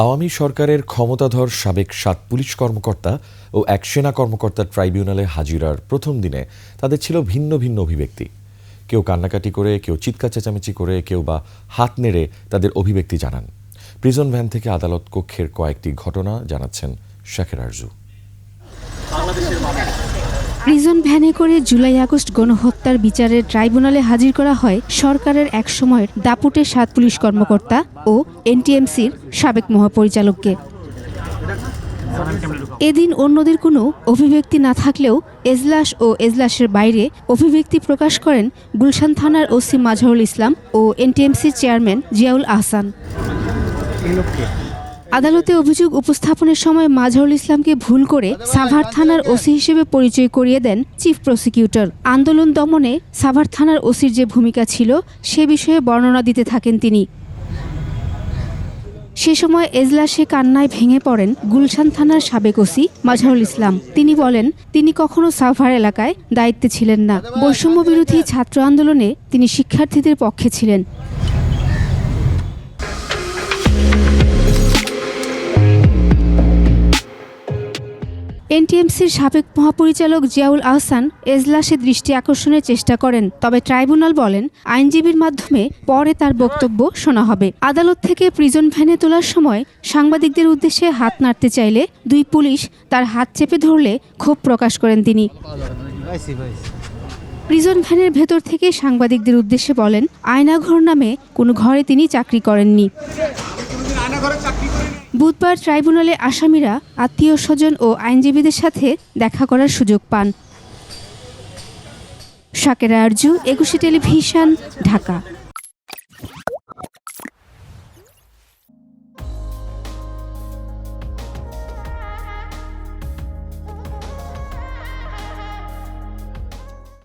আওয়ামী সরকারের ক্ষমতাধর সাবেক ৭ পুলিশ কর্মকর্তা ও এক সেনা কর্মকর্তার ট্রাইব্যুনালে হাজিরার প্রথম দিনে তাদের ছিল ভিন্ন ভিন্ন অভিব্যক্তি। কেউ কান্নাকাটি করে, কেউ চিৎকার চেঁচামেচি করে, কেউ বা হাত নেড়ে তাদের অভিব্যক্তি জানান। প্রিজন ভ্যান থেকে আদালত কক্ষের কয়েকটি ঘটনা জানাচ্ছেন শাকের আরজু। প্রিজন ভ্যানে করে জুলাই আগস্ট গণহত্যার বিচারের ট্রাইব্যুনালে হাজির করা হয় সরকারের এক সময়ের দাপুটে ৭ পুলিশ কর্মকর্তা ও এনটিএমসির সাবেক মহাপরিচালককে। এদিন অন্যদের কোনো অভিব্যক্তি না থাকলেও এজলাস ও এজলাসের বাইরে অভিব্যক্তি প্রকাশ করেন গুলশান থানার ওসি মাজহারুল ইসলাম ও এনটিএমসির চেয়ারম্যান জিয়াউল আহসান। আদালতে অভিযোগ উপস্থাপনের সময় মাজহারুল ইসলামকে ভুল করে সাভার থানার ওসি হিসেবে পরিচয় করিয়ে দেন চিফ প্রসিকিউটর। আন্দোলন দমনে সাভার থানার ওসির যে ভূমিকা ছিল সে বিষয়ে বর্ণনা দিতে থাকেন তিনি। সে সময় এজলাসে কান্নায় ভেঙে পড়েন গুলশান থানার সাবেক ওসি মাজহারুল ইসলাম। তিনি বলেন, তিনি কখনো সাভার এলাকায় দায়িত্বে ছিলেন না। বৈষম্য বিরোধী ছাত্র আন্দোলনে তিনি শিক্ষার্থীদের পক্ষে ছিলেন। এনটিএমসির সাবেক মহাপরিচালক জিয়াউল আহসান এজলাসে দৃষ্টি আকর্ষণের চেষ্টা করেন, তবে ট্রাইব্যুনাল বলেন আইনজীবীর মাধ্যমে পরে তার বক্তব্য শোনা হবে। আদালত থেকে প্রিজন ভ্যানে তোলার সময় সাংবাদিকদের উদ্দেশ্যে হাত নাড়তে চাইলে দুই পুলিশ তার হাত চেপে ধরলে ক্ষোভ প্রকাশ করেন তিনি। প্রিজন ভ্যানের ভেতর থেকে সাংবাদিকদের উদ্দেশ্যে বলেন, আয়নাঘর নামে কোনো ঘরে তিনি চাকরি করেননি। বুধবার ট্রাইব্যুনালে আসামিরা আত্মীয় স্বজন ও আইনজীবীদের সাথে দেখা করার সুযোগ পান। শাকের আরজু, একুশে টেলিভিশন, ঢাকা।